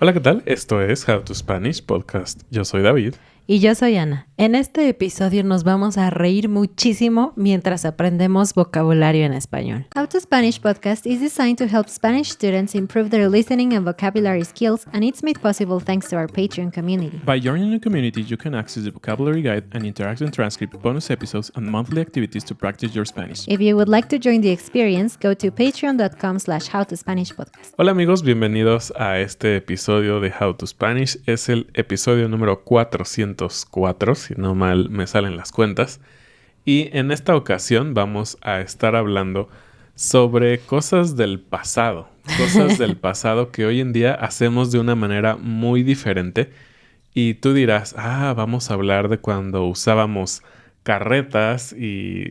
Hola, ¿qué tal? Esto es How to Spanish Podcast. Yo soy David. Y yo soy Ana. En este episodio nos vamos a reír muchísimo mientras aprendemos vocabulario en español. How to Spanish podcast is designed to help Spanish students improve their listening and vocabulary skills, and it's made possible thanks to our Patreon community. By joining the community, you can access the vocabulary guide and interactive transcript, bonus episodes, and monthly activities to practice your Spanish. If you would like to join the experience, go to patreon.com/howtospanishpodcast. Hola amigos, bienvenidos a este episodio de How to Spanish. Es el episodio número 404, si no mal me salen las cuentas. Y en esta ocasión vamos a estar hablando sobre cosas del pasado. Cosas del pasado que hoy en día hacemos de una manera muy diferente. Y tú dirás, vamos a hablar de cuando usábamos carretas y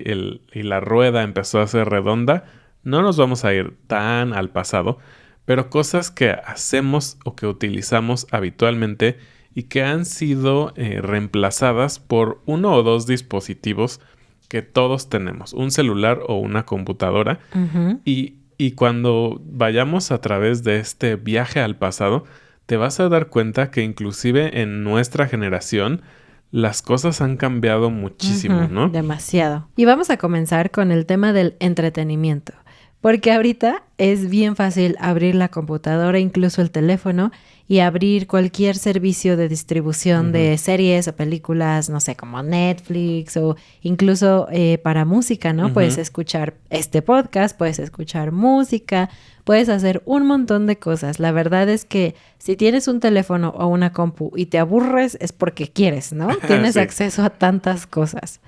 la rueda empezó a ser redonda. No nos vamos a ir tan al pasado, pero cosas que hacemos o que utilizamos habitualmente y que han sido reemplazadas por uno o dos dispositivos que todos tenemos, un celular o una computadora. Uh-huh. Y cuando vayamos a través de este viaje al pasado, te vas a dar cuenta que inclusive en nuestra generación las cosas han cambiado muchísimo, Uh-huh. ¿no? Demasiado. Y vamos a comenzar con el tema del entretenimiento. Porque ahorita es bien fácil abrir la computadora, incluso el teléfono, y abrir cualquier servicio de distribución Uh-huh. de series o películas, no sé, como Netflix o incluso para música, ¿no? Uh-huh. Puedes escuchar este podcast, puedes escuchar música, puedes hacer un montón de cosas. La verdad es que si tienes un teléfono o una compu y te aburres es porque quieres, ¿no? Tienes Sí. acceso a tantas cosas.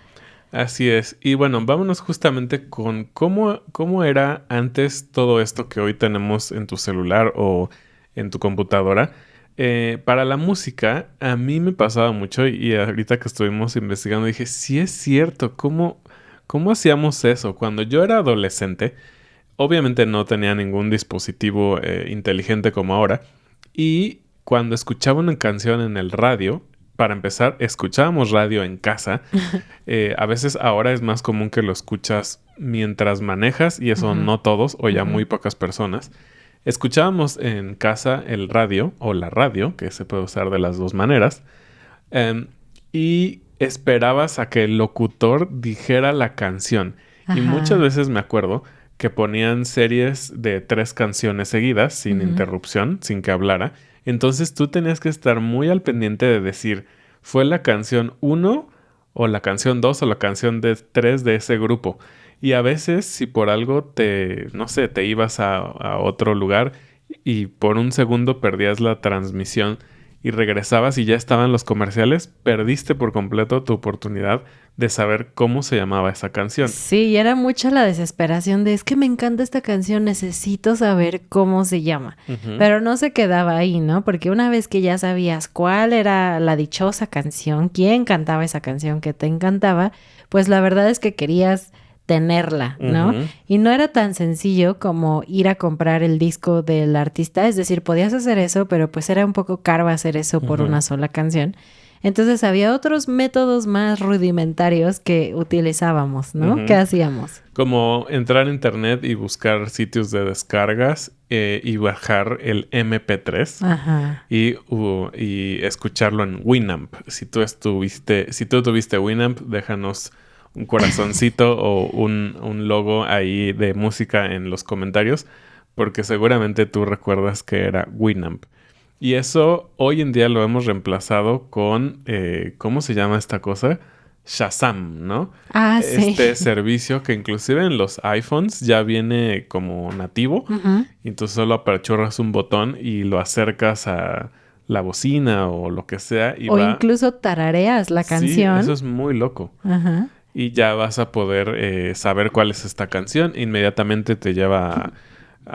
Así es. Y bueno, vámonos justamente con cómo era antes todo esto que hoy tenemos en tu celular o en tu computadora. Para la música, a mí me pasaba mucho y ahorita que estuvimos investigando dije, sí es cierto, ¿cómo hacíamos eso? Cuando yo era adolescente, obviamente no tenía ningún dispositivo inteligente como ahora. Y cuando escuchaba una canción en el radio, para empezar, escuchábamos radio en casa. A veces ahora es más común que lo escuchas mientras manejas y eso Uh-huh. no todos o ya Uh-huh. muy pocas personas. Escuchábamos en casa el radio o la radio, que se puede usar de las dos maneras, y esperabas a que el locutor dijera la canción. Ajá. Y muchas veces me acuerdo que ponían series de 3 canciones seguidas, sin Uh-huh. interrupción, sin que hablara. Entonces tú tenías que estar muy al pendiente de decir, ¿fue la canción 1 o la canción 2 o la canción 3 de ese grupo? Y a veces, si por algo te ibas a otro lugar y por un segundo perdías la transmisión y regresabas y ya estaban los comerciales, perdiste por completo tu oportunidad de saber cómo se llamaba esa canción. Sí, y era mucha la desesperación de, es que me encanta esta canción, necesito saber cómo se llama. Ujú. Pero no se quedaba ahí, ¿no? Porque una vez que ya sabías cuál era la dichosa canción, quién cantaba esa canción que te encantaba, pues la verdad es que querías tenerla, ¿no? Ujú. Y no era tan sencillo como ir a comprar el disco del artista, es decir, podías hacer eso, pero pues era un poco caro hacer eso por Ujú. una sola canción. Entonces había otros métodos más rudimentarios que utilizábamos, ¿no? Ujú. ¿Qué hacíamos? Como entrar a internet y buscar sitios de descargas y bajar el MP3 Ajá. y escucharlo en Winamp. Si tú tuviste Winamp, déjanos un corazoncito o un logo ahí de música en los comentarios, porque seguramente tú recuerdas que era Winamp. Y eso hoy en día lo hemos reemplazado con, ¿cómo se llama esta cosa? Shazam, ¿no? Ah, sí. Este servicio que inclusive en los iPhones ya viene como nativo. Ujú. Y entonces solo apachurras un botón y lo acercas a la bocina o lo que sea y O va... incluso tarareas la canción. Sí, eso es muy loco. Ajá. Y ya vas a poder saber cuál es esta canción. Inmediatamente te lleva a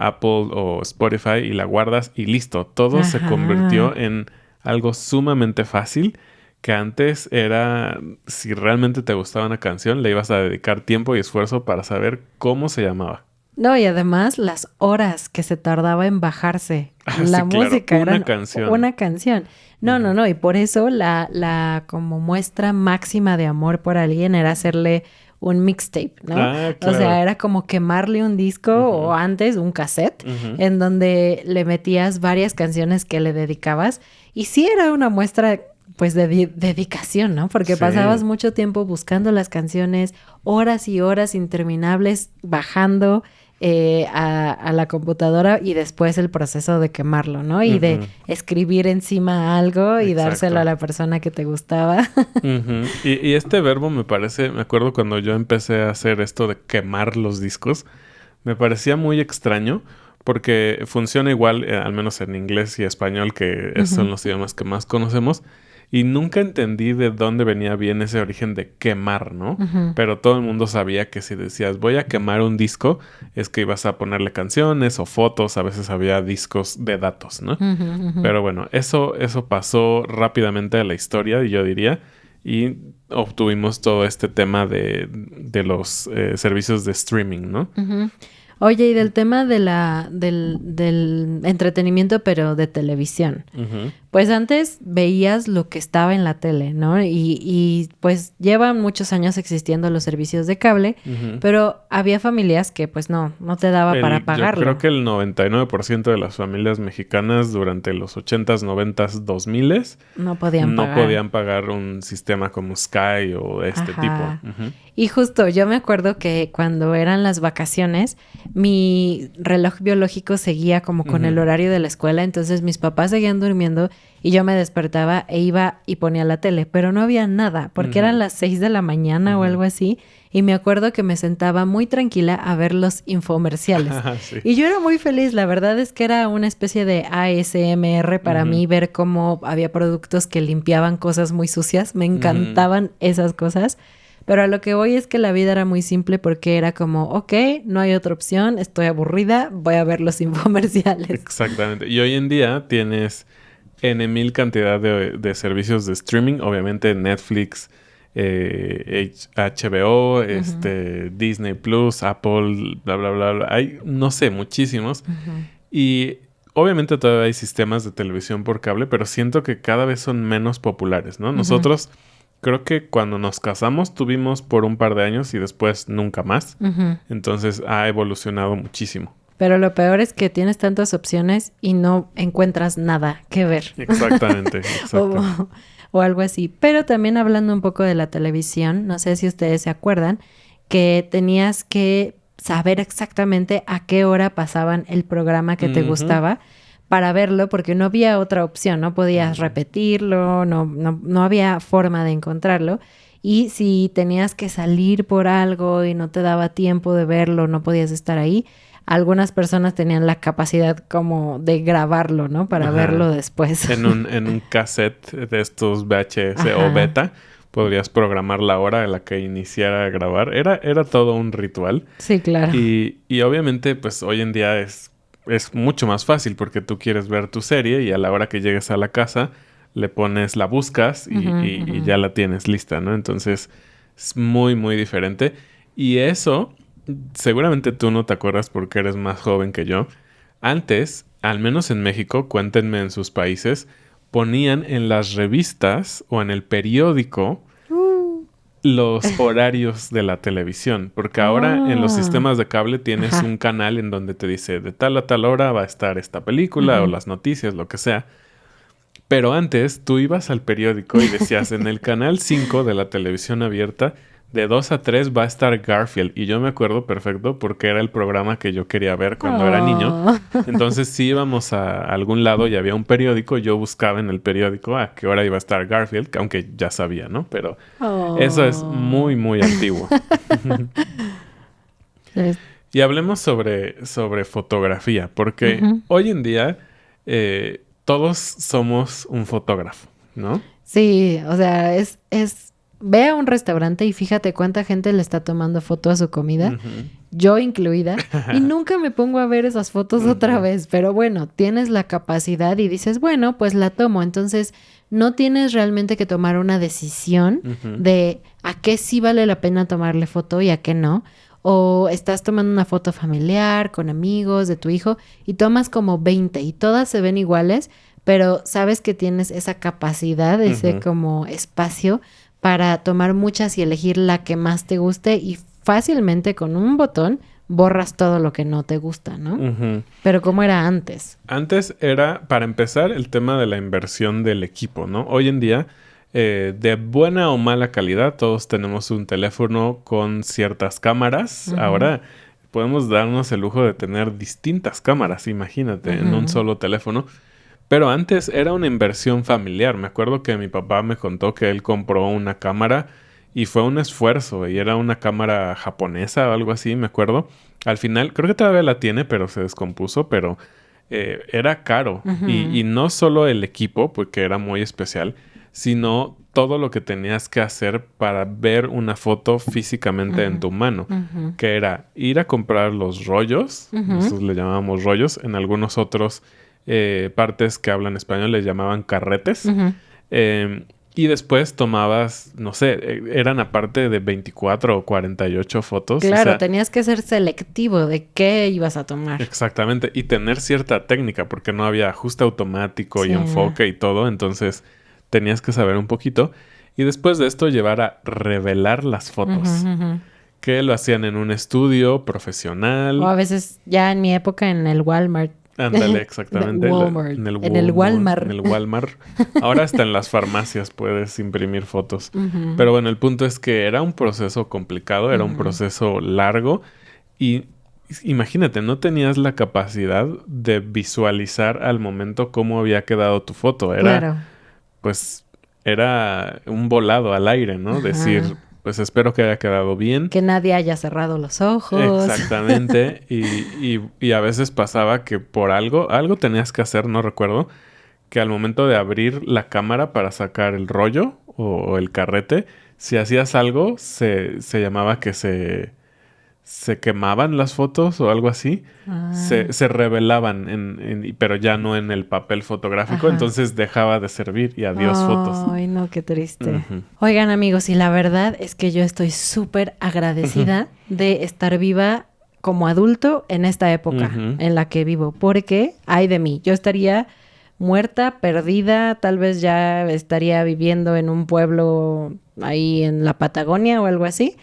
Apple o Spotify y la guardas y listo. Todo se Ajá. convirtió en algo sumamente fácil que antes era, si realmente te gustaba una canción, le ibas a dedicar tiempo y esfuerzo para saber cómo se llamaba. No, y además las horas que se tardaba en bajarse la Sí, claro, música. una Eran canción. una canción. No, y por eso la como muestra máxima de amor por alguien era hacerle un mixtape, ¿no? Ah, claro. O sea, era como quemarle un disco o antes un cassette en donde le metías varias canciones que le dedicabas y sí era una muestra pues de dedicación, ¿no? Porque Sí. pasabas mucho tiempo buscando las canciones, horas y horas interminables bajando a la computadora y después el proceso de quemarlo, ¿no? Y de escribir encima algo y Exacto. dárselo a la persona que te gustaba. Y este verbo me acuerdo cuando yo empecé a hacer esto de quemar los discos, me parecía muy extraño porque funciona igual, al menos en inglés y español, que son los idiomas que más conocemos. Y nunca entendí de dónde venía bien ese origen de quemar, ¿no? Pero todo el mundo sabía que si decías voy a quemar un disco, es que ibas a ponerle canciones o fotos. A veces había discos de datos, ¿no? Pero bueno, eso pasó rápidamente a la historia, yo diría. Y obtuvimos todo este tema de los servicios de streaming, ¿no? Oye, y del tema de del entretenimiento, pero de televisión. Pues antes veías lo que estaba en la tele, ¿no? Y pues llevan muchos años existiendo los servicios de cable, pero había familias que pues no te daba para pagarlo. Yo creo que el 99% de las familias mexicanas durante los 80s, 90s, 2000s no podían pagar un sistema como Sky o este tipo. Y justo yo me acuerdo que cuando eran las vacaciones, mi reloj biológico seguía como con el horario de la escuela, entonces mis papás seguían durmiendo y yo me despertaba e iba y ponía la tele, pero no había nada, porque eran las 6 de la mañana o algo así, y me acuerdo que me sentaba muy tranquila a ver los infomerciales. Sí. Y yo era muy feliz, la verdad es que era una especie de ASMR para mí, ver cómo había productos que limpiaban cosas muy sucias, me encantaban esas cosas. Pero a lo que voy es que la vida era muy simple porque era como, ok, no hay otra opción, estoy aburrida, voy a ver los infomerciales. Exactamente. Y hoy en día tienes N,000 cantidad de servicios de streaming. Obviamente Netflix, HBO, Disney Plus, Apple, bla, bla, bla, bla. Hay, no sé, muchísimos. Y obviamente todavía hay sistemas de televisión por cable, pero siento que cada vez son menos populares, ¿no? Nosotros... Creo que cuando nos casamos tuvimos por un par de años y después nunca más. Entonces ha evolucionado muchísimo. Pero lo peor es que tienes tantas opciones y no encuentras nada que ver. Exactamente. o algo así. Pero también hablando un poco de la televisión, no sé si ustedes se acuerdan que tenías que saber exactamente a qué hora pasaban el programa que te gustaba para verlo, porque no había otra opción, no podías repetirlo, no había forma de encontrarlo. Y si tenías que salir por algo y no te daba tiempo de verlo, no podías estar ahí, algunas personas tenían la capacidad como de grabarlo, ¿no? Para verlo después. En un cassette de estos VHS o beta, podrías programar la hora a la que iniciara a grabar. Era todo un ritual. Sí, claro. Y obviamente, pues hoy en día es mucho más fácil porque tú quieres ver tu serie y a la hora que llegues a la casa le pones, la buscas y ya la tienes lista, ¿no? Entonces es muy, muy diferente. Y eso, seguramente tú no te acuerdas porque eres más joven que yo. Antes, al menos en México, cuéntenme en sus países, ponían en las revistas o en el periódico los horarios de la televisión, porque ahora en los sistemas de cable tienes un canal en donde te dice de tal a tal hora va a estar esta película o las noticias, lo que sea. Pero antes tú ibas al periódico y decías en el canal 5 de la televisión abierta de 2 a 3 va a estar Garfield. Y yo me acuerdo perfecto porque era el programa que yo quería ver cuando era niño. Entonces si íbamos a algún lado y había un periódico, yo buscaba en el periódico a qué hora iba a estar Garfield, aunque ya sabía, ¿no? Pero eso es muy, muy antiguo. Y hablemos sobre fotografía, porque hoy en día todos somos un fotógrafo, ¿no? Sí, o sea, ve a un restaurante y fíjate cuánta gente le está tomando foto a su comida, yo incluida, y nunca me pongo a ver esas fotos otra vez, pero bueno, tienes la capacidad y dices, bueno, pues la tomo, entonces no tienes realmente que tomar una decisión de a qué sí vale la pena tomarle foto y a qué no, o estás tomando una foto familiar, con amigos, de tu hijo, y tomas como 20 y todas se ven iguales, pero sabes que tienes esa capacidad, ese como espacio para tomar muchas y elegir la que más te guste y fácilmente con un botón borras todo lo que no te gusta, ¿no? Ujú. Pero ¿cómo era antes? Antes era, para empezar, el tema de la inversión del equipo, ¿no? Hoy en día, de buena o mala calidad, todos tenemos un teléfono con ciertas cámaras. Ujú. Ahora podemos darnos el lujo de tener distintas cámaras, imagínate, en un solo teléfono. Pero antes era una inversión familiar. Me acuerdo que mi papá me contó que él compró una cámara y fue un esfuerzo. Y era una cámara japonesa o algo así, me acuerdo. Al final, creo que todavía la tiene, pero se descompuso. Pero era caro. Ujú. Y no solo el equipo, porque era muy especial, sino todo lo que tenías que hacer para ver una foto físicamente en tu mano. Ujú. Que era ir a comprar los rollos. Ujú. Nosotros le llamábamos rollos. En algunos otros partes que hablan español les llamaban carretes. Ujú. Y después tomabas, no sé, eran aparte de 24 o 48 fotos. Claro, o sea, tenías que ser selectivo de qué ibas a tomar. exactamente. Y tener cierta técnica, porque no había ajuste automático y Sí. enfoque y todo. Entonces tenías que saber un poquito. Y después de esto llevar a revelar las fotos. Ujú, ujú. Que lo hacían en un estudio profesional. O a veces ya en mi época en el Walmart. Ándale, exactamente. Walmart. En el En el Walmart. En el Walmart. Ahora hasta en las farmacias puedes imprimir fotos. Ujú. Pero bueno, el punto es que era un proceso complicado, era un proceso largo. Y imagínate, no tenías la capacidad de visualizar al momento cómo había quedado tu foto. Era, Claro. pues, era un volado al aire, ¿no? Ajá. Decir, pues espero que haya quedado bien. Que nadie haya cerrado los ojos. Exactamente. Y a veces pasaba que por algo tenías que hacer, no recuerdo, que al momento de abrir la cámara para sacar el rollo o el carrete, si hacías algo, se llamaba que se quemaban las fotos o algo así. Ah. Se revelaban, pero ya no en el papel fotográfico. Ajá. Entonces dejaba de servir y adiós fotos. Ay, no, qué triste. Ujú. Oigan, amigos, y la verdad es que yo estoy súper agradecida de estar viva como adulto en esta época Ujú. en la que vivo, porque ay de mí, yo estaría muerta, perdida, tal vez ya estaría viviendo en un pueblo ahí en la Patagonia o algo así,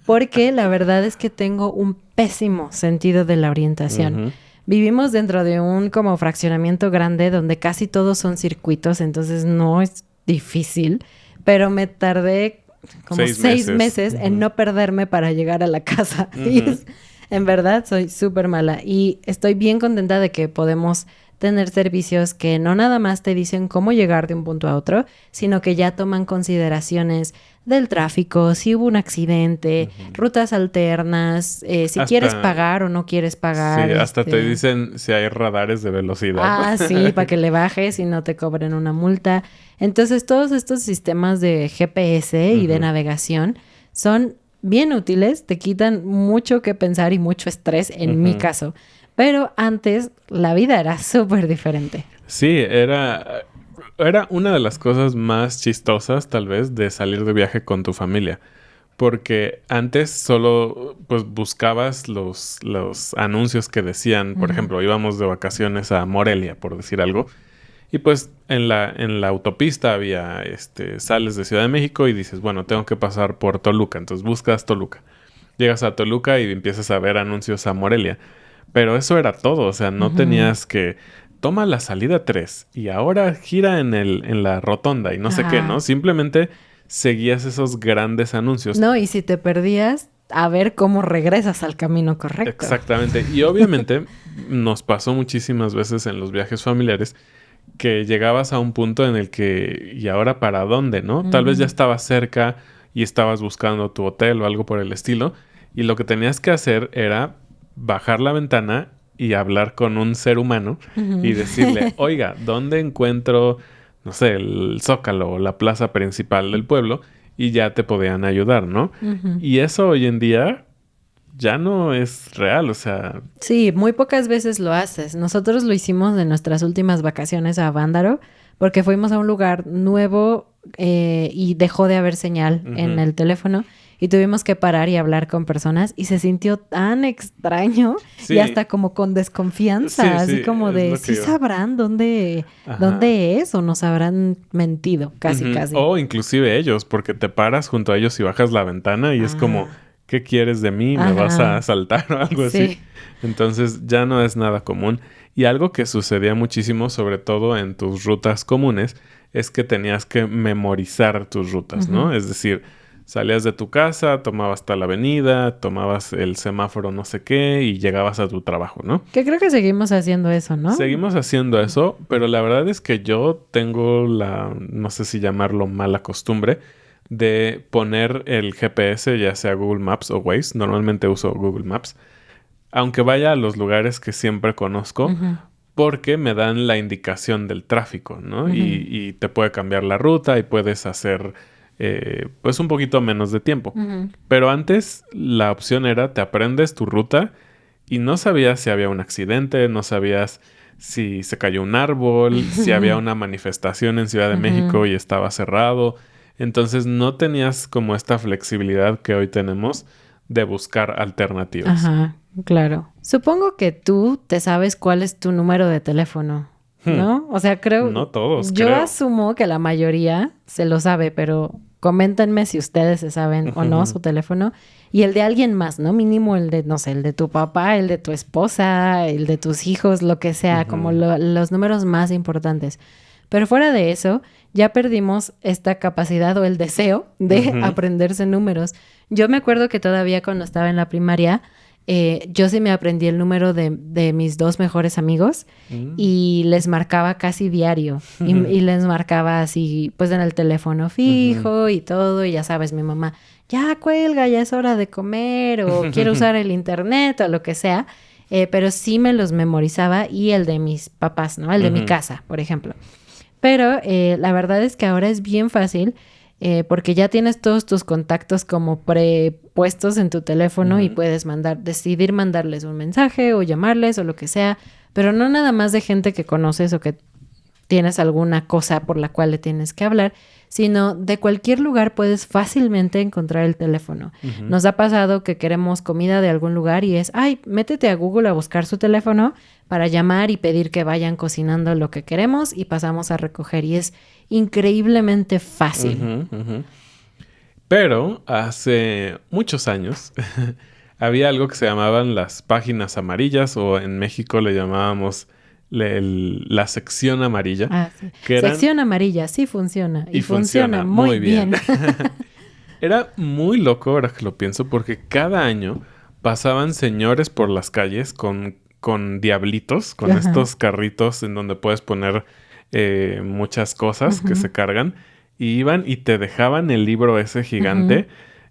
porque la verdad es que tengo un pésimo sentido de la orientación. Ujú. Vivimos dentro de un como fraccionamiento grande donde casi todos son circuitos, entonces no es difícil, pero me tardé como 6 6 meses. meses en Ujú. no perderme para llegar a la casa. Ujú. Y en verdad soy súper mala y estoy bien contenta de que podemos tener servicios que no nada más te dicen cómo llegar de un punto a otro, sino que ya toman consideraciones del tráfico, si hubo un accidente, rutas alternas, si Hasta- quieres pagar o no quieres pagar. Sí, hasta te este. dicen si hay radares de velocidad. Ah, sí, para que le bajes y no te cobren una multa. Entonces, todos estos sistemas de GPS y de Ujú. navegación son bien útiles, te quitan mucho que pensar y mucho estrés en mi Ujú. caso. Pero antes la vida era súper diferente. Sí, era una de las cosas más chistosas, tal vez, de salir de viaje con tu familia. Porque antes solo pues buscabas los anuncios que decían, por ejemplo, íbamos de vacaciones a Morelia, por decir algo. Y pues en la autopista había, sales de Ciudad de México y dices, bueno, tengo que pasar por Toluca. Entonces buscas Toluca. Llegas a Toluca y empiezas a ver anuncios a Morelia. Pero eso era todo. O sea, no tenías que... Toma la salida 3 y ahora gira en la rotonda y no sé qué, Ajá. ¿no? Simplemente seguías esos grandes anuncios. No, y si te perdías, a ver cómo regresas al camino correcto. Exactamente. Y obviamente nos pasó muchísimas veces en los viajes familiares que llegabas a un punto en el que, ¿y ahora para dónde, no? Tal vez ya estabas cerca y estabas buscando tu hotel o algo por el estilo. Y lo que tenías que hacer era bajar la ventana y hablar con un ser humano y decirle, oiga, ¿dónde encuentro, no sé, el Zócalo o la plaza principal del pueblo? Y ya te podían ayudar, ¿no? Ujú. Y eso hoy en día ya no es real, o sea... Sí, muy pocas veces lo haces. Nosotros lo hicimos en nuestras últimas vacaciones a Vándaro porque fuimos a un lugar nuevo y dejó de haber señal en Ujú. el teléfono y tuvimos que parar y hablar con personas y se sintió tan extraño y hasta como con desconfianza, así como de, ¿sí sabrán dónde es o nos habrán mentido? Casi. O inclusive ellos, porque te paras junto a ellos y bajas la ventana y es como, ¿qué quieres de mí? ¿Me vas a asaltar o algo así? Entonces ya no es nada común. Y algo que sucedía muchísimo, sobre todo en tus rutas comunes, es que tenías que memorizar tus rutas, ¿no? Es decir, salías de tu casa, tomabas hasta la avenida, tomabas el semáforo no sé qué y llegabas a tu trabajo, ¿no? Que creo que seguimos haciendo eso, ¿no? Seguimos haciendo eso, pero la verdad es que yo tengo no sé si llamarlo mala costumbre, de poner el GPS, ya sea Google Maps o Waze. Normalmente uso Google Maps, aunque vaya a los lugares que siempre conozco, porque me dan la indicación del tráfico, ¿no? Y te puede cambiar la ruta y puedes hacer pues un poquito menos de tiempo. Pero antes la opción era te aprendes tu ruta y no sabías si había un accidente, no sabías si se cayó un árbol, si había una manifestación en Ciudad de México y estaba cerrado. Entonces no tenías como esta flexibilidad que hoy tenemos de buscar alternativas. Ajá, claro. Supongo que tú te sabes cuál es tu número de teléfono, ¿no? O sea, creo... No todos, Yo asumo que la mayoría se lo sabe, pero coméntenme si ustedes se saben o no su teléfono. Y el de alguien más, ¿no? Mínimo el de, no sé, el de tu papá, el de tu esposa, el de tus hijos, lo que sea, como los números más importantes. Pero fuera de eso, ya perdimos esta capacidad o el deseo de aprenderse números. Yo me acuerdo que todavía cuando estaba en la primaria, yo sí me aprendí el número de mis 2 mejores amigos y les marcaba casi diario. Y les marcaba así, pues en el teléfono fijo y todo. Y ya sabes, mi mamá, ya cuelga, ya es hora de comer o quiero usar el internet o lo que sea. Pero sí me los memorizaba y el de mis papás, ¿no? El de mi casa, por ejemplo. Pero la verdad es que ahora es bien fácil porque ya tienes todos tus contactos como prepuestos en tu teléfono y puedes decidir mandarles un mensaje o llamarles o lo que sea, pero no nada más de gente que conoces o que tienes alguna cosa por la cual le tienes que hablar, sino de cualquier lugar puedes fácilmente encontrar el teléfono. Nos ha pasado que queremos comida de algún lugar y es, métete a Google a buscar su teléfono para llamar y pedir que vayan cocinando lo que queremos y pasamos a recoger. Y es increíblemente fácil. Pero hace muchos años había algo que se llamaban las páginas amarillas o en México le llamábamos la sección amarilla. Sí. Sección amarilla, sí funciona. Y funciona muy bien. Era muy loco ahora que lo pienso porque cada año pasaban señores por las calles con diablitos, con estos carritos en donde puedes poner muchas cosas que se cargan. Y iban y te dejaban el libro ese gigante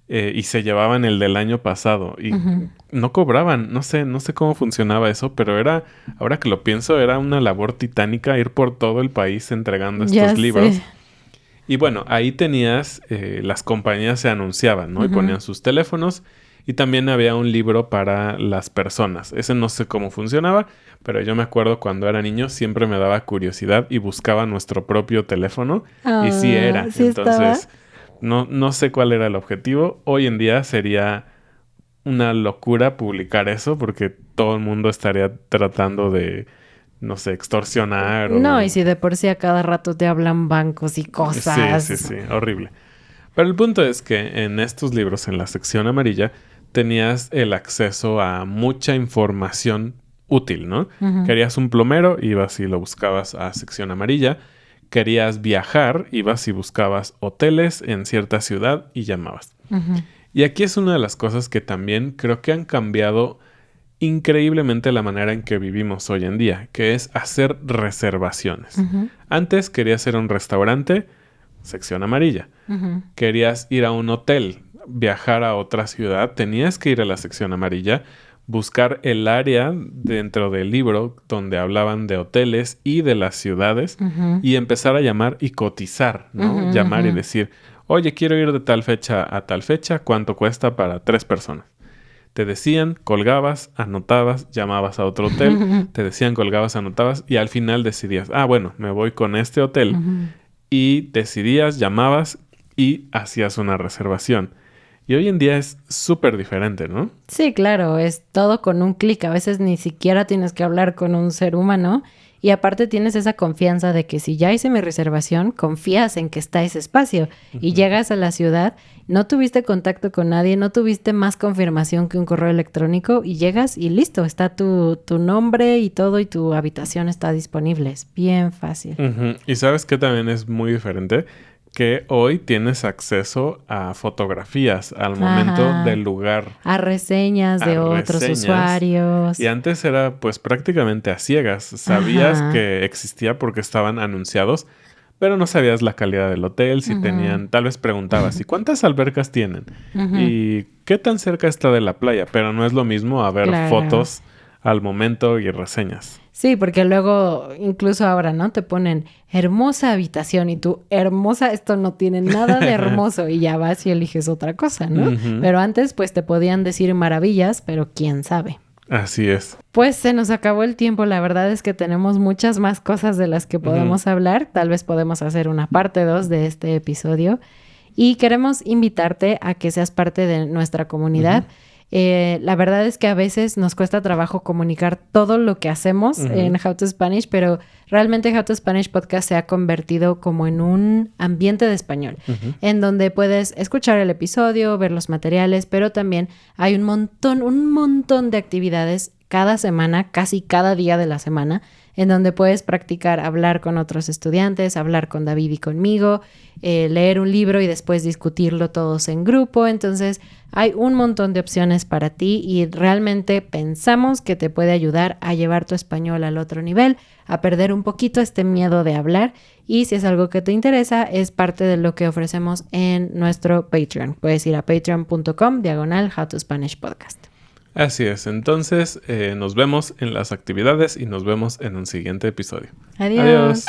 y se llevaban el del año pasado. Y no cobraban. No sé cómo funcionaba eso, pero ahora que lo pienso, era una labor titánica ir por todo el país entregando estos libros. Y bueno, ahí tenías, las compañías se anunciaban, ¿no? Y ponían sus teléfonos. Y también había un libro para las personas. Ese no sé cómo funcionaba, pero yo me acuerdo cuando era niño siempre me daba curiosidad y buscaba nuestro propio teléfono. Y sí era. ¿Sí Entonces, no sé cuál era el objetivo. Hoy en día sería una locura publicar eso porque todo el mundo estaría tratando de, no sé, extorsionar. No, y si de por sí a cada rato te hablan bancos y cosas. Sí, horrible. Pero el punto es que en estos libros, en la sección amarilla, tenías el acceso a mucha información útil, ¿no? Querías un plomero, ibas y lo buscabas a sección amarilla. Querías viajar, ibas y buscabas hoteles en cierta ciudad y llamabas. Y aquí es una de las cosas que también creo que han cambiado increíblemente la manera en que vivimos hoy en día, que es hacer reservaciones. Antes querías ir a un restaurante, sección amarilla. Querías ir a un hotel, viajar a otra ciudad, tenías que ir a la sección amarilla, buscar el área dentro del libro donde hablaban de hoteles y de las ciudades y empezar a llamar y cotizar, ¿no? Llamar y decir, oye, quiero ir de tal fecha a tal fecha, ¿cuánto cuesta para 3 personas? Te decían, colgabas, anotabas, llamabas a otro hotel, te decían, colgabas, anotabas y al final decidías, bueno, me voy con este hotel y decidías, llamabas y hacías una reservación. Y hoy en día es súper diferente, ¿no? Sí, claro, es todo con un clic. A veces ni siquiera tienes que hablar con un ser humano. Y aparte tienes esa confianza de que si ya hice mi reservación, confías en que está ese espacio. Y llegas a la ciudad, no tuviste contacto con nadie, no tuviste más confirmación que un correo electrónico y llegas y listo, está tu nombre y todo y tu habitación está disponible. Es bien fácil. Y ¿sabes qué también es muy diferente? Que hoy tienes acceso a fotografías al momento del lugar. A reseñas de otros usuarios. Y antes era pues prácticamente a ciegas. Sabías que existía porque estaban anunciados, pero no sabías la calidad del hotel, si tenían, tal vez preguntabas, ¿y cuántas albercas tienen? ¿Y qué tan cerca está de la playa? Pero no es lo mismo a ver fotos al momento y reseñas. Sí, porque luego, incluso ahora, ¿no? Te ponen hermosa habitación y tú, hermosa, esto no tiene nada de hermoso y ya vas y eliges otra cosa, ¿no? Pero antes, pues te podían decir maravillas, pero quién sabe. Así es. Pues se nos acabó el tiempo. La verdad es que tenemos muchas más cosas de las que podemos hablar. Tal vez podemos hacer una parte 2 de este episodio. Y queremos invitarte a que seas parte de nuestra comunidad. La verdad es que a veces nos cuesta trabajo comunicar todo lo que hacemos en How to Spanish, pero realmente How to Spanish Podcast se ha convertido como en un ambiente de español, en donde puedes escuchar el episodio, ver los materiales, pero también hay un montón de actividades cada semana, casi cada día de la semana, en donde puedes practicar hablar con otros estudiantes, hablar con David y conmigo, leer un libro y después discutirlo todos en grupo. Entonces hay un montón de opciones para ti y realmente pensamos que te puede ayudar a llevar tu español al otro nivel, a perder un poquito este miedo de hablar, y si es algo que te interesa, es parte de lo que ofrecemos en nuestro Patreon. Puedes ir a patreon.com/How to Spanish Podcast. Así es, entonces nos vemos en las actividades y nos vemos en un siguiente episodio. Adiós.